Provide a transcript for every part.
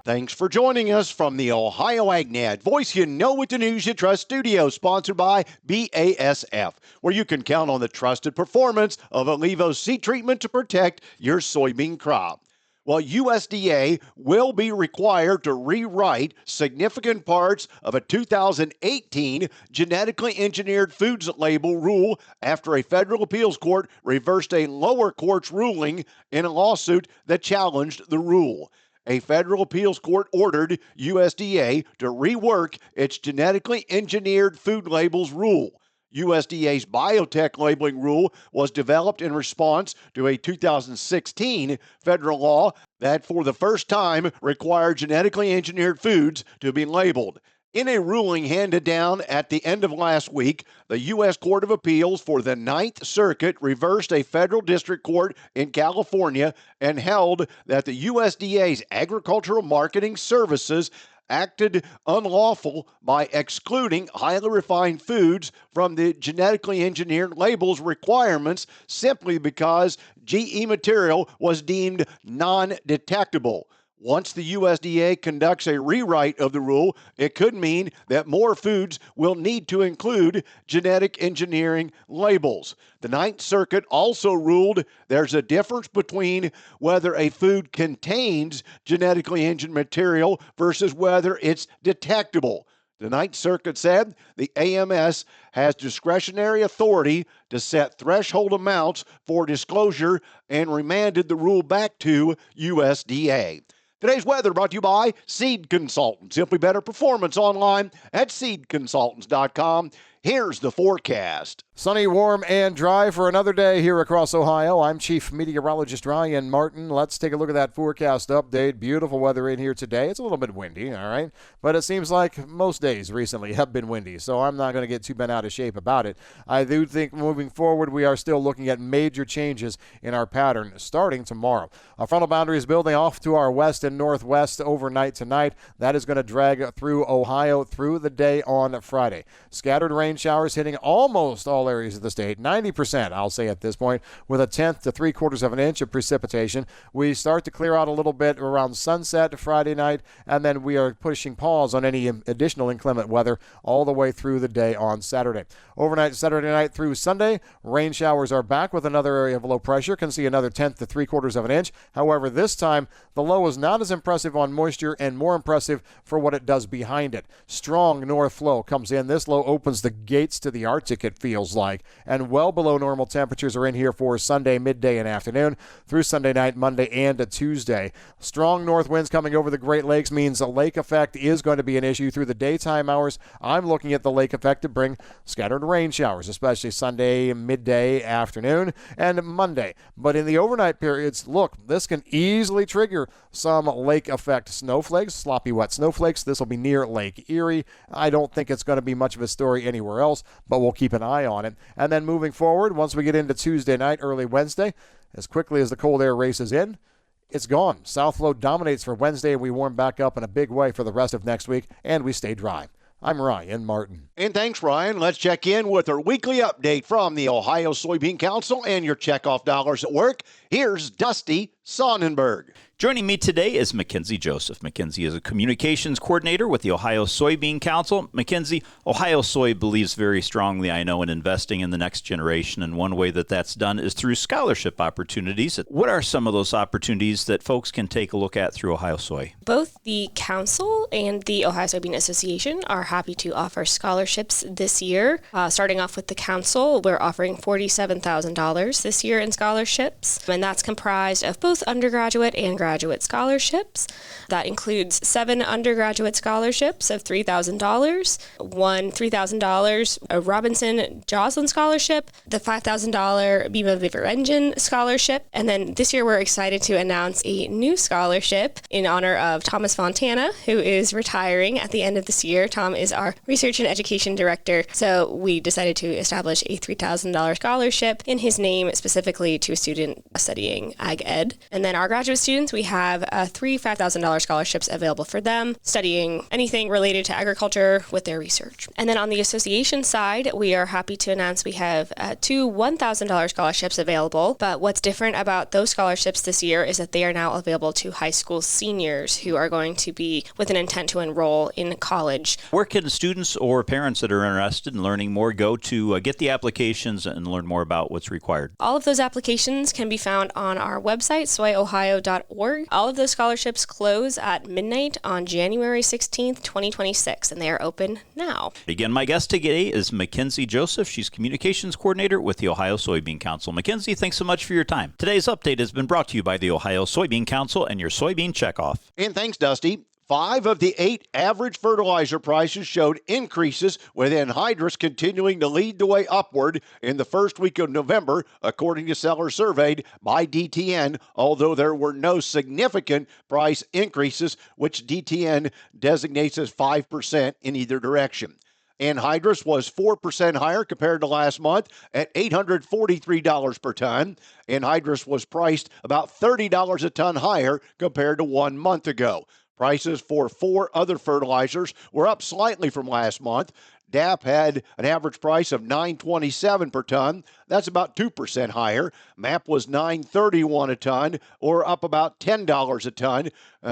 Thanks for joining us from the Ohio AgNet Voice You Know With the News You Trust studio, sponsored by BASF, where you can count on the trusted performance of Allevo seed treatment to protect your soybean crop. Well, USDA will be required to rewrite significant parts of a 2018 genetically engineered foods label rule after a federal appeals court reversed a lower court's ruling in a lawsuit that challenged the rule. A federal appeals court ordered USDA to rework its genetically engineered food labels rule. USDA's biotech labeling rule was developed in response to a 2016 federal law that for the first time required genetically engineered foods to be labeled. In a ruling handed down at the end of last week, the U.S. Court of Appeals for the Ninth Circuit reversed a federal district court in California and held that the USDA's Agricultural Marketing Services acted unlawful by excluding highly refined foods from the genetically engineered labels requirements simply because GE material was deemed non-detectable. Once the USDA conducts a rewrite of the rule, it could mean that more foods will need to include genetic engineering labels. The Ninth Circuit also ruled there's a difference between whether a food contains genetically engineered material versus whether it's detectable. The Ninth Circuit said the AMS has discretionary authority to set threshold amounts for disclosure and remanded the rule back to USDA. Today's weather brought to you by Seed Consultants. Simply better performance online at seedconsultants.com. Here's the forecast. Sunny, warm, and dry for another day here across Ohio. I'm Chief Meteorologist Ryan Martin. Let's take a look at that forecast update. Beautiful weather in here today. It's a little bit windy, all right? But it seems like most days recently have been windy, so I'm not going to get too bent out of shape about it. I do think moving forward, we are still looking at major changes in our pattern starting tomorrow. A frontal boundary is building off to our west and northwest overnight tonight. That is going to drag through Ohio through the day on Friday. Scattered rain showers hitting almost all areas of the state, 90%, I'll say at this point, with a tenth to 3/4 of an inch of precipitation. We start to clear out a little bit around sunset Friday night, and then we are pushing pause on any additional inclement weather all the way through the day on Saturday. Overnight Saturday night through Sunday, rain showers are back with another area of low pressure. Can see another tenth to 3/4 of an inch. However, this time, the low is not as impressive on moisture and more impressive for what it does behind it. Strong north flow comes in. This low opens the gates to the Arctic, it feels like, and well below normal temperatures are in here for Sunday, midday, and afternoon through Sunday night, Monday, and Tuesday. Strong north winds coming over the Great Lakes means a lake effect is going to be an issue through the daytime hours. I'm looking at the lake effect to bring scattered rain showers, especially Sunday, midday, afternoon, and Monday. But in the overnight periods, look, this can easily trigger some lake effect snowflakes, sloppy wet snowflakes. This will be near Lake Erie. I don't think it's going to be much of a story anywhere else, but we'll keep an eye on it. And then moving forward, once we get into Tuesday night, early Wednesday, as quickly as the cold air races in, it's gone. South flow dominates for Wednesday, and we warm back up in a big way for the rest of next week, and we stay dry. I'm Ryan Martin. And thanks, Ryan. Let's check in with our weekly update from the Ohio Soybean Council and your checkoff dollars at work. Here's Dusty Sonnenberg. Joining me today is Mackenzie Joseph. Mackenzie is a communications coordinator with the Ohio Soybean Council. Mackenzie, Ohio Soy believes very strongly, I know, in investing in the next generation, and one way that that's done is through scholarship opportunities. What are some of those opportunities that folks can take a look at through Ohio Soy? Both the Council and the Ohio Soybean Association are happy to offer scholarships this year. Starting off with the Council, we're offering $47,000 this year in scholarships, and that's comprised of both undergraduate and graduate scholarships. That includes 7 undergraduate scholarships of $3,000, one $3,000 Robinson Joslin Scholarship, the $5,000 Bema Viver Engine Scholarship, and then this year we're excited to announce a new scholarship in honor of Thomas Fontana, who is retiring at the end of this year. Tom Tom is our research and education director, so we decided to establish a $3,000 scholarship in his name specifically to a student studying Ag Ed. And then our graduate students, we have three $5,000 scholarships available for them studying anything related to agriculture with their research. And then on the association side, we are happy to announce we have two $1,000 scholarships available. But what's different about those scholarships this year is that they are now available to high school seniors who are going to be with an intent to enroll in college. Where can students or parents that are interested in learning more go to get the applications and learn more about what's required? All of those applications can be found on our website, soyohio.org. All of those scholarships close at midnight on January 16th, 2026, and they are open now. Again, my guest today is Mackenzie Joseph. She's Communications Coordinator with the Ohio Soybean Council. Mackenzie, thanks so much for your time. Today's update has been brought to you by the Ohio Soybean Council and your soybean checkoff. And thanks, Dusty. 5 of the 8 average fertilizer prices showed increases, with anhydrous continuing to lead the way upward in the first week of November, according to sellers surveyed by DTN, although there were no significant price increases, which DTN designates as 5% in either direction. Anhydrous was 4% higher compared to last month at $843 per ton. Anhydrous was priced about $30 a ton higher compared to 1 month ago. Prices for 4 other fertilizers were up slightly from last month. DAP had an average price of $9.27 per ton. That's about 2% higher. MAP was $9.31 a ton, or up about $10 a ton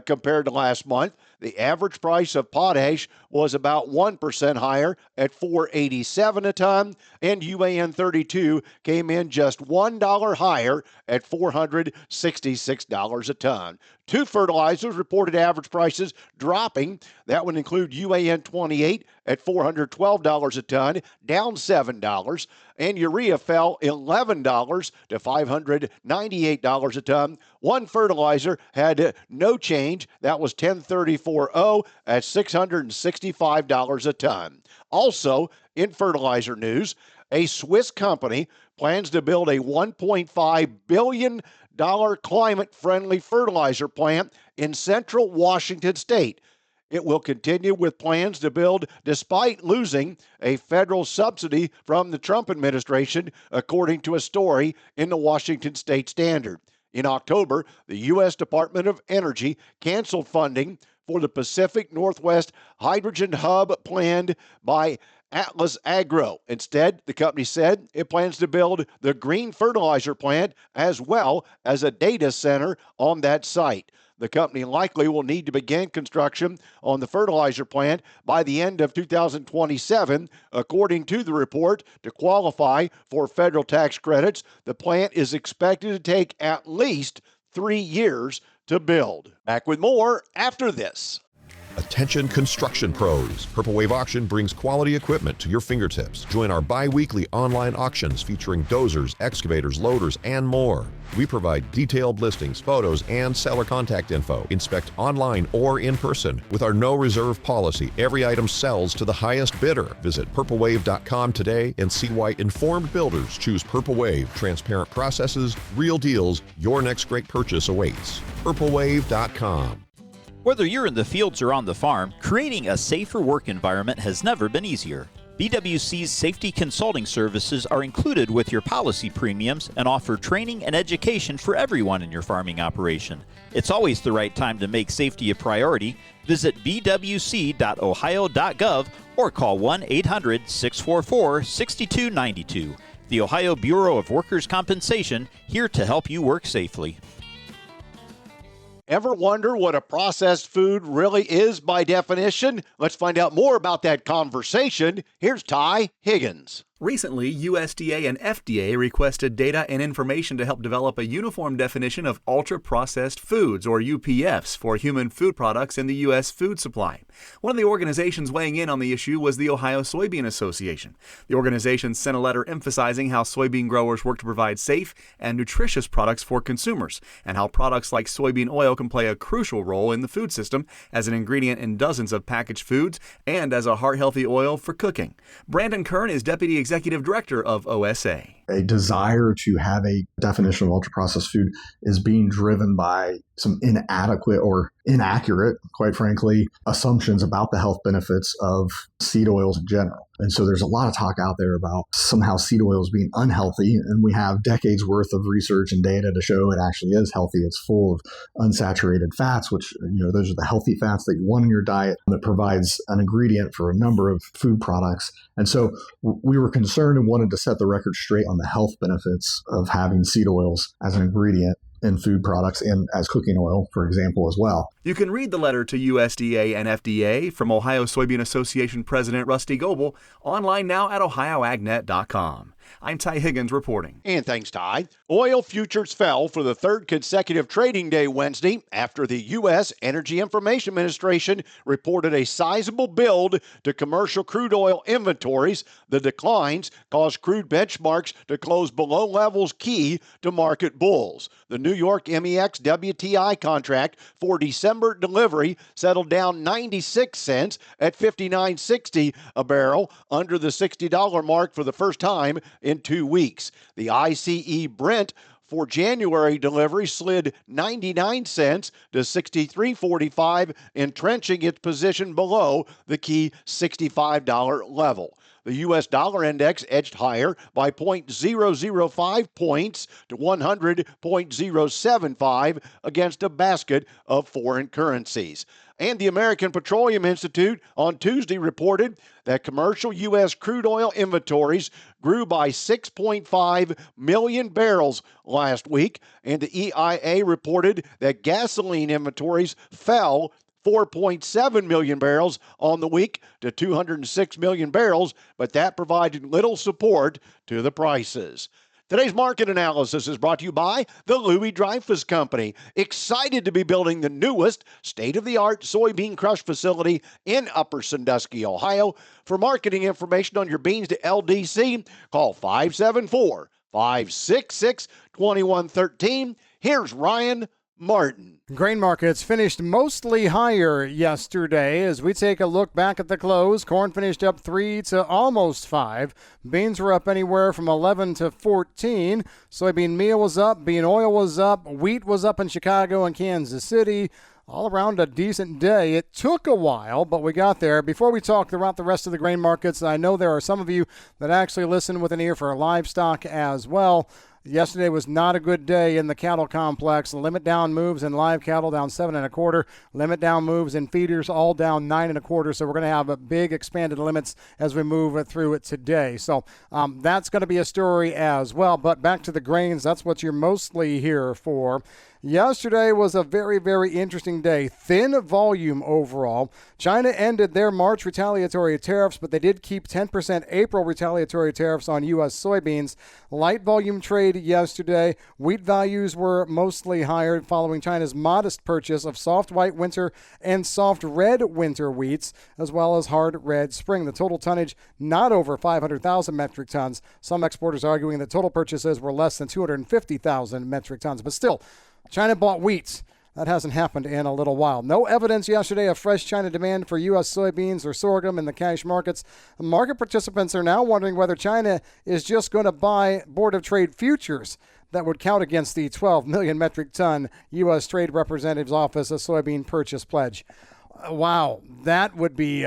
compared to last month. The average price of potash was about 1% higher at $4.87 a ton, and UAN 32 came in just $1 higher at $466 a ton. 2 fertilizers reported average prices dropping. That would include UAN 28 at $412 a ton, down $7, and urea fell $11 to $598 a ton. 1 fertilizer had no change. That was 1034.0 at $665 a ton. Also, in fertilizer news, a Swiss company plans to build a $1.5 billion climate-friendly fertilizer plant in central Washington state. It will continue with plans to build despite losing a federal subsidy from the Trump administration, according to a story in the Washington State Standard. In October, the U.S. Department of Energy canceled funding for the Pacific Northwest Hydrogen Hub planned by Atlas Agro. Instead, the company said it plans to build the green fertilizer plant as well as a data center on that site. The company likely will need to begin construction on the fertilizer plant by the end of 2027, according to the report. To qualify for federal tax credits, the plant is expected to take at least 3 years to build. Back with more after this. Attention construction pros. Purple Wave Auction brings quality equipment to your fingertips. Join our bi-weekly online auctions featuring dozers, excavators, loaders, and more. We provide detailed listings, photos, and seller contact info. Inspect online or in person. With our no reserve policy, every item sells to the highest bidder. Visit purplewave.com today and see why informed builders choose Purple Wave. Transparent processes, real deals. Your next great purchase awaits. purplewave.com. Whether you're in the fields or on the farm, creating a safer work environment has never been easier. BWC's safety consulting services are included with your policy premiums and offer training and education for everyone in your farming operation. It's always the right time to make safety a priority. Visit bwc.ohio.gov or call 1-800-644-6292. The Ohio Bureau of Workers' Compensation, here to help you work safely. Ever wonder what a processed food really is by definition? Let's find out more about that conversation. Here's Ty Higgins. Recently, USDA and FDA requested data and information to help develop a uniform definition of ultra-processed foods, or UPFs, for human food products in the U.S. food supply. One of the organizations weighing in on the issue was the Ohio Soybean Association. The organization sent a letter emphasizing how soybean growers work to provide safe and nutritious products for consumers, and how products like soybean oil can play a crucial role in the food system as an ingredient in dozens of packaged foods and as a heart-healthy oil for cooking. Brandon Kern is Deputy executive director of OSA. A desire to have a definition of ultra-processed food is being driven by some inadequate or inaccurate, quite frankly, assumptions about the health benefits of seed oils in general. And so there's a lot of talk out there about somehow seed oils being unhealthy, and we have decades worth of research and data to show it actually is healthy. It's full of unsaturated fats, which, those are the healthy fats that you want in your diet, that provides an ingredient for a number of food products. And so we were concerned and wanted to set the record straight on the health benefits of having seed oils as an ingredient in food products and as cooking oil, for example, as well. You can read the letter to USDA and FDA from Ohio Soybean Association President Rusty Goebel online now at ohioagnet.com. I'm Ty Higgins reporting. And thanks, Ty. Oil futures fell for the third consecutive trading day Wednesday after the U.S. Energy Information Administration reported a sizable build to commercial crude oil inventories. The declines caused crude benchmarks to close below levels key to market bulls. The New York MEX WTI contract for December delivery settled down 96 cents at $59.60 a barrel, under the $60 mark for the first time in 2 weeks. The ICE Brent for January delivery slid 99 cents to $63.45, entrenching its position below the key $65 level. The U.S. dollar index edged higher by 0.005 points to 100.075 against a basket of foreign currencies. And the American Petroleum Institute on Tuesday reported that commercial U.S. crude oil inventories grew by 6.5 million barrels last week, and the EIA reported that gasoline inventories fell 4.7 million barrels on the week to 206 million barrels, but that provided little support to the prices. Today's market analysis is brought to you by the Louis Dreyfus Company, excited to be building the newest state-of-the-art soybean crush facility in Upper Sandusky, Ohio. For marketing information on your beans to LDC, call 574-566-2113. Here's Ryan Martin. Grain markets finished mostly higher yesterday. As we take a look back at the close, corn finished up 3 to almost 5. Beans were up anywhere from 11 to 14. Soybean meal was up. Bean oil was up. Wheat was up in Chicago and Kansas City. All around a decent day. It took a while, but we got there. Before we talk about the rest of the grain markets, I know there are some of you that actually listen with an ear for livestock as well. Yesterday was not a good day in the cattle complex. Limit down moves in live cattle down 7 1/4. Limit down moves in feeders all down 9 1/4. So we're going to have a big expanded limits as we move through it today. So that's going to be a story as well. But back to the grains, that's what you're mostly here for. Yesterday was a very, very interesting day. Thin volume overall. China ended their March retaliatory tariffs, but they did keep 10% April retaliatory tariffs on U.S. soybeans. Light volume trade yesterday. Wheat values were mostly higher following China's modest purchase of soft white winter and soft red winter wheats, as well as hard red spring. The total tonnage not over 500,000 metric tons. Some exporters arguing that total purchases were less than 250,000 metric tons. But still, China bought wheat. That hasn't happened in a little while. No evidence yesterday of fresh China demand for U.S. soybeans or sorghum in the cash markets. Market participants are now wondering whether China is just going to buy Board of Trade futures that would count against the 12 million metric ton U.S. Trade Representative's Office of Soybean Purchase Pledge. Wow, that would be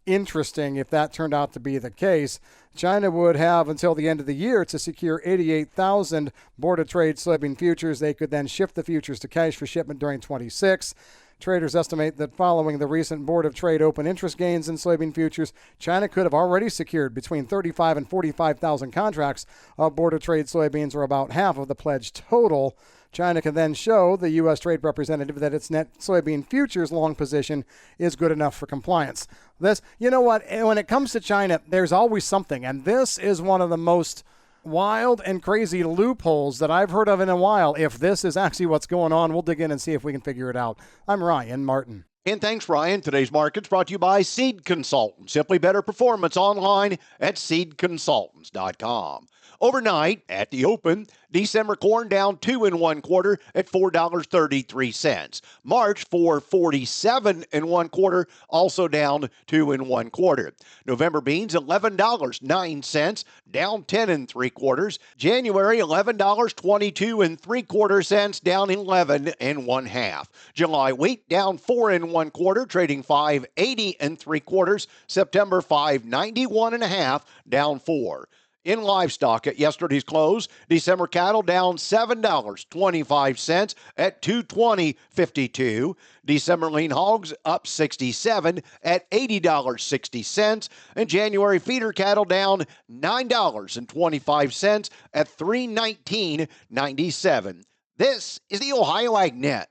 interesting if that turned out to be the case. China would have until the end of the year to secure 88,000 Board of Trade soybean futures. They could then shift the futures to cash for shipment during 26. Traders estimate that following the recent Board of Trade open interest gains in soybean futures, China could have already secured between 35 and 45,000 contracts of Board of Trade soybeans, or about half of the pledge total. China can then show the U.S. Trade Representative that its net soybean futures long position is good enough for compliance. This, you know what, when it comes to China, there's always something, and this is one of the most wild and crazy loopholes that I've heard of in a while. If this is actually what's going on, we'll dig in and see if we can figure it out. I'm Ryan Martin. And thanks, Ryan. Today's market's brought to you by Seed Consultants. Simply better performance online at seedconsultants.com. Overnight at the open, December corn down 2 1/4 at $4.33. March $4.47 also down 2 1/4. November beans $11.09, down 10 3/4. January $11.22 3/4, down 11 1/2. July wheat down 4 1/4, trading $5.80 3/4. September $5.91 1/2, down 4. In livestock at yesterday's close, December cattle down $7.25 at $220.52. December lean hogs up 67 at $80.60. And January feeder cattle down $9.25 at $319.97. This is the Ohio AgNet.